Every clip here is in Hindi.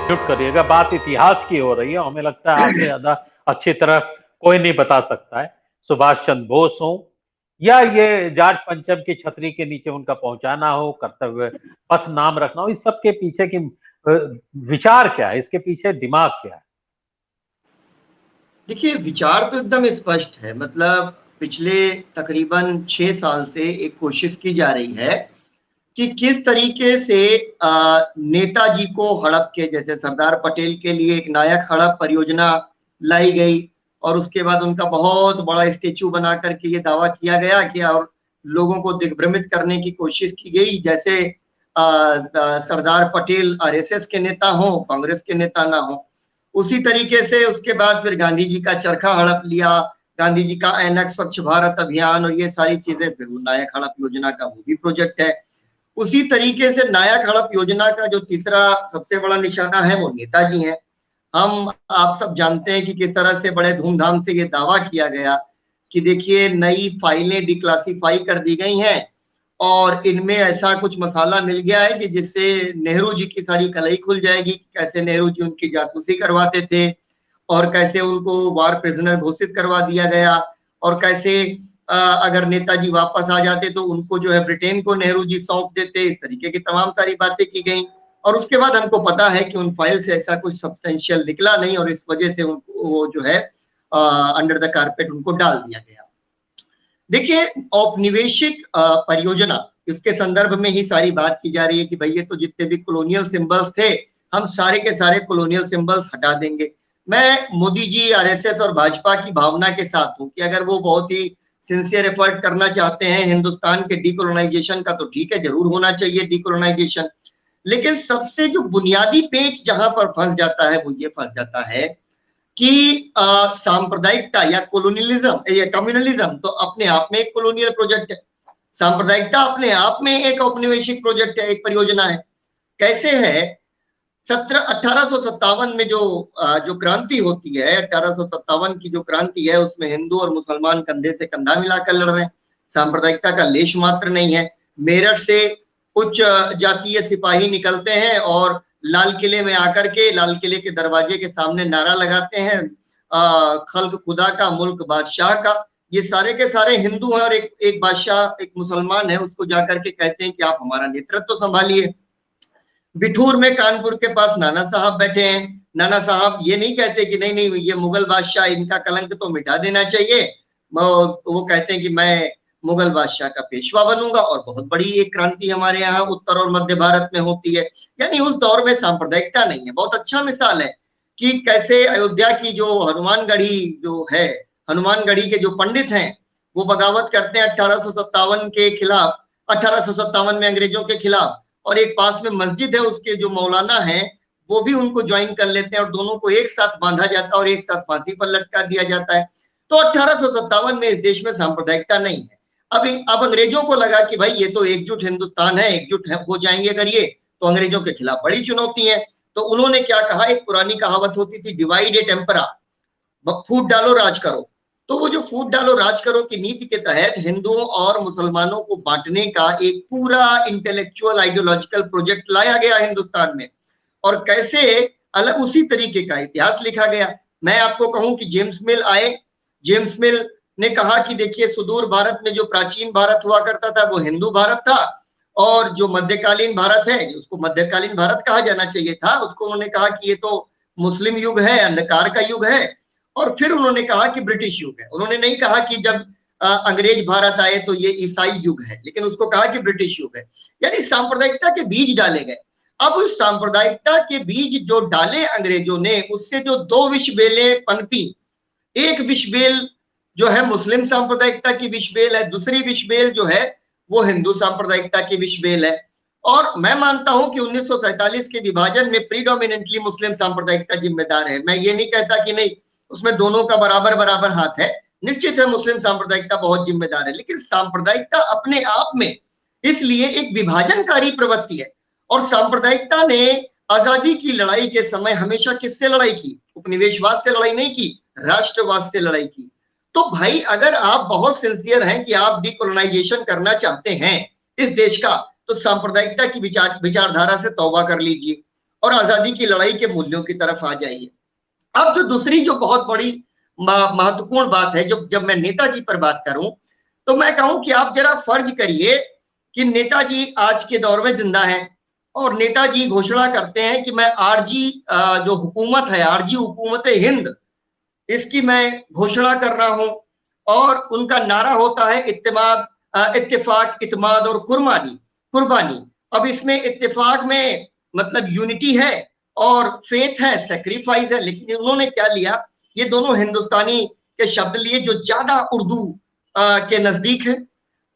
म्यूट करिएगा, बात इतिहास की हो रही है, हमें लगता है आपसे ज्यादा अच्छी तरह कोई नहीं बता सकता है। सुभाष चंद्र बोस हो या ये जाट पंचम की छतरी के नीचे उनका पहुंचाना हो, कर्तव्य पथ नाम रखना हो, इस सब के पीछे की विचार क्या है, इसके पीछे दिमाग क्या है? देखिए, विचार तो एकदम स्पष्ट है। मतलब पिछले तकरीबन 6 साल से एक कोशिश की जा रही है कि किस तरीके से नेताजी को हड़प के, जैसे सरदार पटेल के लिए एक नायक हड़प परियोजना लाई गई और उसके बाद उनका बहुत बड़ा स्टेचू बना करके ये दावा किया गया कि, और लोगों को दिग्भ्रमित करने की कोशिश की गई जैसे सरदार पटेल आरएसएस के नेता हो, कांग्रेस के नेता ना हो। उसी तरीके से उसके बाद फिर गांधी जी का चरखा हड़प लिया, गांधी जी का एनक स्वच्छ भारत अभियान और ये सारी चीजें, फिर वो नायक हड़प योजना का वो भी प्रोजेक्ट है। उसी तरीके से नायक हड़प योजना का जो तीसरा सबसे बड़ा निशाना है वो नेताजी है। हम आप सब जानते हैं कि किस तरह से बड़े धूमधाम से ये दावा किया गया कि देखिए नई फाइलें डिक्लासिफाई कर दी गई हैं और इनमें ऐसा कुछ मसाला मिल गया है कि जिससे नेहरू जी की सारी कलई खुल जाएगी। कैसे नेहरू जी उनकी जासूसी करवाते थे और कैसे उनको वार प्रिजनर घोषित करवा दिया गया और कैसे अगर नेताजी वापस आ जाते तो उनको जो है ब्रिटेन को नेहरू जी सौंप देते। इस तरीके की तमाम सारी बातें की गई और उसके बाद हमको पता है कि उन फाइल से ऐसा कुछ सब्सटेंशियल निकला नहीं और इस वजह से उनको वो जो है अंडर द कारपेट उनको डाल दिया गया। देखिए, औपनिवेशिक परियोजना, इसके संदर्भ में ही सारी बात की जा रही है कि भाई ये तो जितने भी कॉलोनियल सिंबल्स थे हम सारे के सारे कॉलोनियल सिंबल्स हटा देंगे। मैं मोदी जी, आरएसएस और भाजपा की भावना के साथ हूं कि अगर वो बहुत ही सिंसियर एफर्ट करना चाहते हैं हिंदुस्तान के डीकोलोनाइजेशन का तो ठीक है, जरूर होना चाहिए डीकोलोनाइजेशन। लेकिन सबसे जो बुनियादी पेच जहां पर फंस जाता है वो ये फंस जाता है कि सांप्रदायिकता या कोलोनियलिज्म या कम्युनलिज्म तो अपने आप में एक कोलोनियल प्रोजेक्ट है, सांप्रदायिकता अपने आप में एक औपनिवेशिक प्रोजेक्ट है, एक परियोजना है। कैसे है, 1857 में जो क्रांति होती है, 1857 की जो क्रांति है उसमें हिंदू और मुसलमान कंधे से कंधा मिलाकर लड़ रहे हैं, सांप्रदायिकता का लेश मात्र नहीं है। मेरठ से उच्च जातीय सिपाही निकलते हैं और लाल किले में आकर के लाल किले के दरवाजे के सामने नारा लगाते हैं, खल्क खुदा का मुल्क बादशाह का। ये सारे के सारे हिंदू हैं और एक बादशाह एक मुसलमान है, उसको जाकर के कहते हैं कि आप हमारा नेतृत्व संभालिए। बिठूर में कानपुर के पास नाना साहब बैठे हैं, नाना साहब ये नहीं कहते कि नहीं नहीं ये मुगल बादशाह, इनका कलंक तो मिटा देना चाहिए। वो कहते हैं कि मैं मुगल बादशाह का पेशवा बनूंगा और बहुत बड़ी एक क्रांति हमारे यहाँ उत्तर और मध्य भारत में होती है। यानी उस दौर में सांप्रदायिकता नहीं है। बहुत अच्छा मिसाल है कि कैसे अयोध्या की जो हनुमानगढ़ी जो है, हनुमानगढ़ी के जो पंडित हैं वो बगावत करते हैं 1857 के खिलाफ, 1857 में अंग्रेजों के खिलाफ, और एक पास में मस्जिद है उसके जो मौलाना है वो भी उनको ज्वाइन कर लेते हैं और दोनों को एक साथ बांधा जाता है और एक साथ फांसी पर लटका दिया जाता है। तो 1857 में इस देश में सांप्रदायिकता नहीं है। अब अंग्रेजों को लगा कि भाई ये तो एकजुट हिंदुस्तान है, एकजुट हो जाएंगे अगर ये, तो अंग्रेजों के खिलाफ बड़ी चुनौती है। तो उन्होंने क्या कहा, एक पुरानी कहावत होती थी डिवाइड एट एम्परा, फूट डालो राज करो। तो वो जो फूट डालो राज करो की नीति के तहत हिंदुओं और मुसलमानों को बांटने का एक पूरा इंटेलेक्चुअल आइडियोलॉजिकल प्रोजेक्ट लाया गया हिंदुस्तान में और कैसे अलग उसी तरीके का इतिहास लिखा गया। मैं आपको कहूं कि जेम्स मिल आए, जेम्स मिल ने कहा कि देखिए सुदूर भारत में जो प्राचीन भारत हुआ करता था वो हिंदू भारत था और जो मध्यकालीन भारत है उसको मध्यकालीन भारत कहा जाना चाहिए था। उसको उन्होंने कहा कि ये तो मुस्लिम युग है, अंधकार का युग है। और फिर उन्होंने कहा कि ब्रिटिश युग है। उन्होंने नहीं कहा कि जब अंग्रेज भारत आए तो ये ईसाई युग है, लेकिन उसको कहा कि ब्रिटिश युग है। यानी सांप्रदायिकता के बीज डाले गए। अब उस सांप्रदायिकता के बीज जो डाले अंग्रेजों ने, उससे जो दो विषबेलें पनपी, एक विषबेल जो है मुस्लिम सांप्रदायिकता की विषबेल है, दूसरी विषबेल जो है वो हिंदू सांप्रदायिकता की विषबेल है। और मैं मानता हूं कि 1947 के विभाजन में प्रीडोमिनेंटली मुस्लिम सांप्रदायिकता जिम्मेदार है। मैं ये नहीं कहता कि नहीं, उसमें दोनों का बराबर बराबर हाथ है। निश्चित है मुस्लिम सांप्रदायिकता बहुत जिम्मेदार है, लेकिन सांप्रदायिकता अपने आप में इसलिए एक विभाजनकारी प्रवृत्ति है। और सांप्रदायिकता ने आजादी की लड़ाई के समय हमेशा किससे लड़ाई की? उपनिवेशवाद से लड़ाई नहीं की, राष्ट्रवाद से लड़ाई की। तो भाई अगर आप बहुत सिंसियर हैं कि आप डीकोलोनाइजेशन करना चाहते हैं इस देश का, तो सांप्रदायिकता की विचारधारा से तौबा कर लीजिए और आजादी की लड़ाई के मूल्यों की तरफ आ जाइए। अब जो दूसरी जो बहुत बड़ी महत्वपूर्ण बात है, जो जब मैं नेताजी पर बात करूं तो मैं कहूं कि आप जरा फर्ज करिए कि नेताजी आज के दौर में जिंदा है और नेताजी घोषणा करते हैं कि मैं आरजी जो हुकूमत है, आरजी हुकूमत हिंद, इसकी मैं घोषणा कर रहा हूं। और उनका नारा होता है इत्तेफाक, इत्माद और कुर्बानी। अब इसमें इत्तेफाक में मतलब यूनिटी है और फेथ है, सेक्रीफाइस है, लेकिन उन्होंने क्या लिया, ये दोनों हिंदुस्तानी के शब्द लिए जो ज्यादा उर्दू के नजदीक है।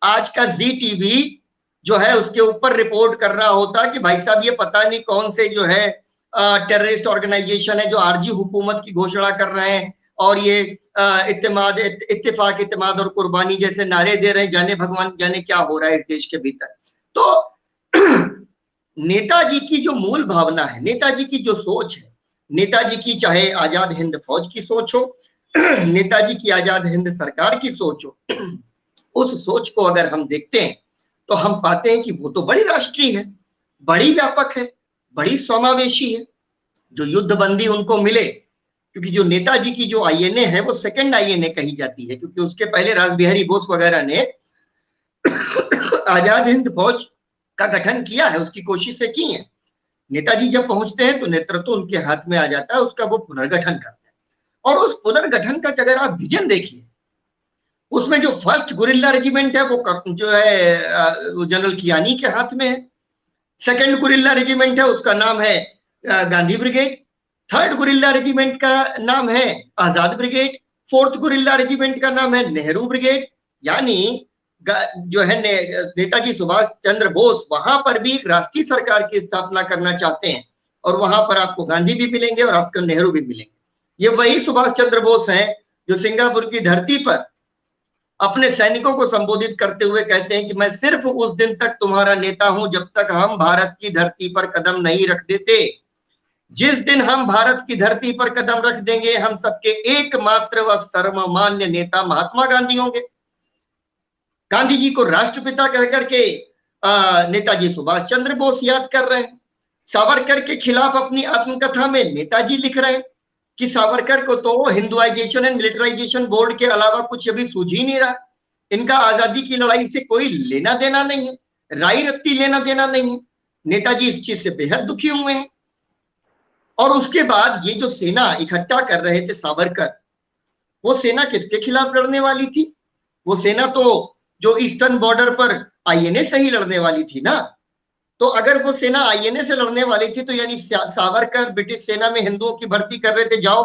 आज का जी टीवी जो है उसके ऊपर रिपोर्ट कर रहा होता कि भाई साहब ये पता नहीं कौन से जो है टेररिस्ट ऑर्गेनाइजेशन है जो आरजी हुकूमत की घोषणा कर रहे हैं और ये इत्तेफाक, इत्तेमाद और कुर्बानी जैसे नारे दे रहे हैं। जाने भगवान जाने क्या हो रहा है इस देश के भीतर। तो नेताजी की जो मूल भावना है, नेताजी की जो सोच है, नेताजी की चाहे आजाद हिंद फौज की सोच हो, नेताजी की आजाद हिंद सरकार की सोच हो, उस सोच को अगर हम देखते हैं तो हम पाते हैं कि वो तो बड़ी राष्ट्रीय है, बड़ी व्यापक है, बड़ी समावेशी है। जो युद्धबंदी उनको मिले, क्योंकि जो नेताजी की जो आईएनए है वो सेकंड आईएनए कही जाती है, क्योंकि उसके पहले रासबिहारी बोस वगैरह ने आजाद हिंद फौज का गठन किया है, उसकी कोशिशें की हैं। नेताजी जब पहुंचते हैं तो नेतृत्व उनके हाथ में आ जाता है, उसका वो पुनर्गठन करते हैं। और उस पुनर्गठन का अगर आप विजन देखिए, उसमें जो फर्स्ट गुरिल्ला रेजिमेंट है वो जो है जनरल कियानी के हाथ में है। सेकंड गुरिल्ला रेजिमेंट है, उसका नाम है Gandhi brigade. Third guerrilla regiment का नाम है आजाद ब्रिगेड। फोर्थ गुरिल्ला रेजिमेंट का नाम है नेहरू ब्रिगेड। यानी जो है नेताजी सुभाष चंद्र बोस वहां पर भी एक राष्ट्रीय सरकार की स्थापना करना चाहते हैं और वहां पर आपको गांधी भी मिलेंगे और आपको नेहरू भी मिलेंगे। ये वही सुभाष चंद्र बोस हैं जो सिंगापुर की धरती पर अपने सैनिकों को संबोधित करते हुए कहते हैं कि मैं सिर्फ उस दिन तक तुम्हारा नेता हूं जब तक हम भारत की धरती पर कदम नहीं रख देते। जिस दिन हम भारत की धरती पर कदम रख देंगे हम सबके एकमात्र व सर्वमान्य नेता महात्मा गांधी होंगे। गांधी जी को राष्ट्रपिता कह करके नेताजी सुभाष चंद्र बोस याद कर रहे हैं। सावरकर के खिलाफ अपनी आत्मकथा में नेताजी लिख रहे हैं कि सावरकर को तो हिंदुआइजेशन एंड मिलिटराइजेशन बोर्ड के अलावा कुछ अभी सूझ ही नहीं रहा। इनका आजादी की लड़ाई से कोई लेना देना नहीं है, राई रत्ती लेना देना नहीं है। नेताजी इस चीज से बेहद दुखी हुए हैं। और उसके बाद ये जो सेना इकट्ठा कर रहे थे सावरकर, वो सेना किसके खिलाफ लड़ने वाली थी? वो सेना तो जो ईस्टर्न बॉर्डर पर आईएनए से ही लड़ने वाली थी ना। तो अगर वो सेना आईएनए से लड़ने वाली थी तो यानी सावरकर ब्रिटिश सेना में हिंदुओं की भर्ती कर रहे थे, जाओ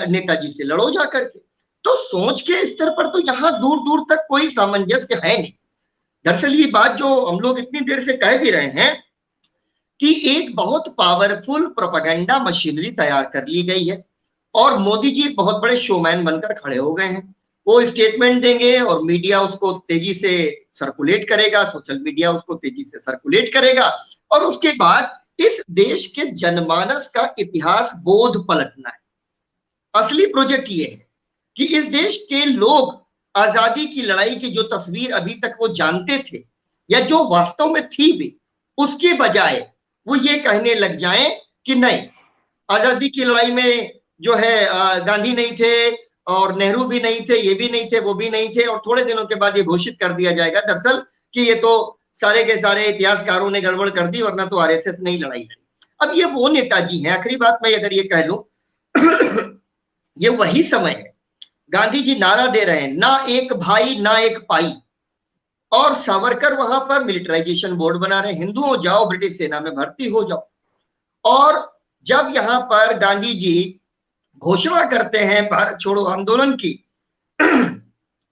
नेताजी से लड़ो जा करके। तो सोच के स्तर पर तो यहाँ दूर दूर तक कोई सामंजस्य है नहीं। दरअसल ये बात जो हम लोग इतनी देर से कह भी रहे हैं कि एक बहुत पावरफुल प्रोपेगेंडा मशीनरी तैयार कर ली गई है और मोदी जी बहुत बड़े शोमैन बनकर खड़े हो गए हैं। वो स्टेटमेंट देंगे और मीडिया उसको तेजी से सर्कुलेट करेगा, सोशल मीडिया उसको तेजी से सर्कुलेट करेगा और उसके बाद इस देश के जनमानस का इतिहास बोध पलटना है। असली प्रोजेक्ट ये है कि इस देश के लोग आजादी की लड़ाई की जो तस्वीर अभी तक वो जानते थे या जो वास्तव में थी भी, उसके बजाय वो ये कहने लग जाएं कि नहीं, आजादी की लड़ाई में जो है गांधी नहीं थे और नेहरू भी नहीं थे, ये भी नहीं थे, वो भी नहीं थे। और थोड़े दिनों के बाद ये घोषित कर दिया जाएगा दरअसल कि ये तो सारे के सारे इतिहासकारों ने गड़बड़ कर दी, वरना तो आरएसएस नहीं लड़ाई लड़ी। अब ये वो नेताजी हैं, आखिरी बात मैं अगर ये कह लूं ये वही समय है, गांधी जी नारा दे रहे हैं ना एक भाई ना एक पाई, और सावरकर वहां पर मिलिटराइजेशन बोर्ड बना रहे हैं, हिंदुओं जाओ ब्रिटिश सेना में भर्ती हो जाओ। और जब यहां पर गांधी जी घोषणा करते हैं भारत छोड़ो आंदोलन की,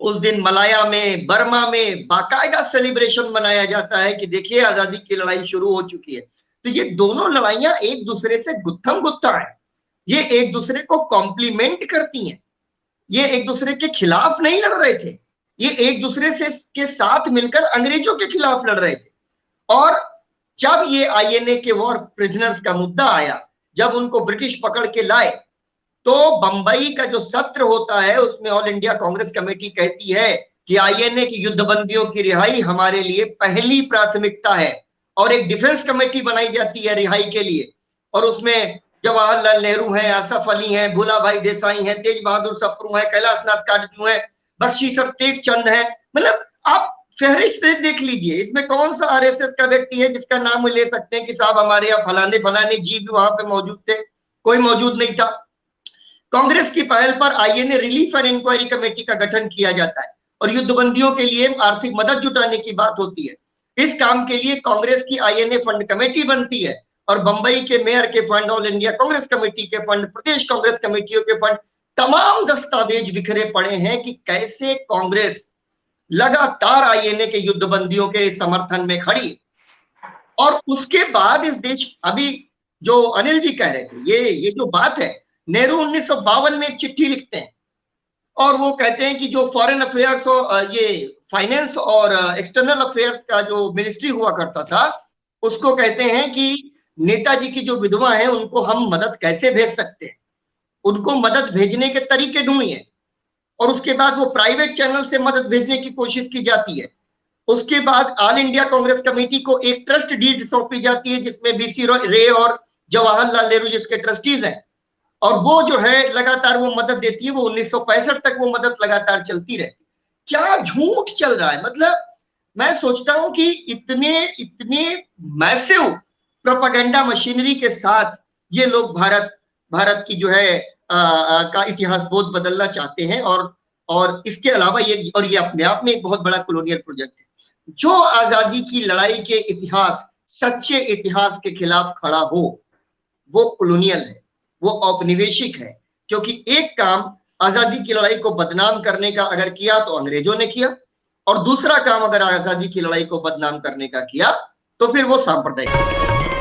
उस दिन मलाया में, बर्मा में बाकायदा सेलिब्रेशन मनाया जाता है कि देखिए आजादी की लड़ाई शुरू हो चुकी है। तो ये दोनों लड़ाइयां एक दूसरे से गुत्थम गुत्था है, ये एक दूसरे को कॉम्प्लीमेंट करती हैं, ये एक दूसरे के खिलाफ नहीं लड़ रहे थे, ये एक दूसरे से के साथ मिलकर अंग्रेजों के खिलाफ लड़ रहे थे। और जब ये आईएनए के वॉर प्रिजनर्स का मुद्दा आया, जब उनको ब्रिटिश पकड़ के लाए, तो बंबई का जो सत्र होता है उसमें ऑल इंडिया कांग्रेस कमेटी कहती है कि आईएनए की युद्धबंदियों की रिहाई हमारे लिए पहली प्राथमिकता है। और एक डिफेंस कमेटी बनाई जाती है रिहाई के लिए, और उसमें जवाहरलाल नेहरू हैं, आसफ अली हैं, भूला भाई देसाई हैं, तेज बहादुर सप्रू हैं, कैलाश नाथ काटजू हैं, बख्शी सर टेक चंद है। मतलब आप फहरिस्त देख लीजिए, इसमें कौन सा आरएसएस का व्यक्ति है जिसका नाम ले सकते हैं कि साहब हमारे यहाँ फलाने फलाने जी भी वहां पे मौजूद थे? कोई मौजूद नहीं था। कांग्रेस की पहल पर INA relief and inquiry committee का गठन किया जाता है और युद्धबंदियों के लिए आर्थिक मदद जुटाने की बात होती है। इस काम के लिए कांग्रेस की आईएनए फंड कमेटी बनती है और बंबई के मेयर के fund, all India Congress committee के फंड, प्रदेश कांग्रेस कमेटियों के फंड, तमाम दस्तावेज बिखरे पड़े हैं कि कैसे कांग्रेस लगातार आईएनए के युद्धबंदियों के समर्थन में खड़ी। और उसके बाद इस देश, अभी जो अनिल जी कह रहे थे, ये जो बात है, नेहरू 1952 में एक चिट्ठी लिखते हैं और वो कहते हैं कि जो फॉरेन अफेयर्स और ये फाइनेंस और एक्सटर्नल अफेयर्स का जो मिनिस्ट्री हुआ करता था, उसको कहते हैं कि नेताजी की जो विधवा है उनको हम मदद कैसे भेज सकते हैं, उनको मदद भेजने के तरीके ढूंढिए। और उसके बाद वो प्राइवेट चैनल से मदद भेजने की कोशिश की जाती है। उसके बाद ऑल इंडिया कांग्रेस कमेटी को एक ट्रस्ट डीड सौंपी जाती है जिसमें बीसी रे और जवाहरलाल नेहरू जिसके ट्रस्टीज हैं, और वो जो है लगातार वो मदद देती है। वो 1965 तक वो मदद लगातार चलती रहती। क्या झूठ चल रहा है। मतलब मैं सोचता हूं कि इतने मैसिव प्रोपेगेंडा मशीनरी के साथ ये लोग भारत की जो है का इतिहास बहुत बदलना चाहते हैं। और इसके अलावा ये अपने आप में एक बहुत बड़ा कॉलोनियल प्रोजेक्ट है। जो आजादी की लड़ाई के इतिहास, सच्चे इतिहास के खिलाफ खड़ा हो, वो कॉलोनियल है, वो औपनिवेशिक है। क्योंकि एक काम आजादी की लड़ाई को बदनाम करने का अगर किया तो अंग्रेजों ने किया, और दूसरा काम अगर आजादी की लड़ाई को बदनाम करने का किया तो फिर वो सांप्रदायिक।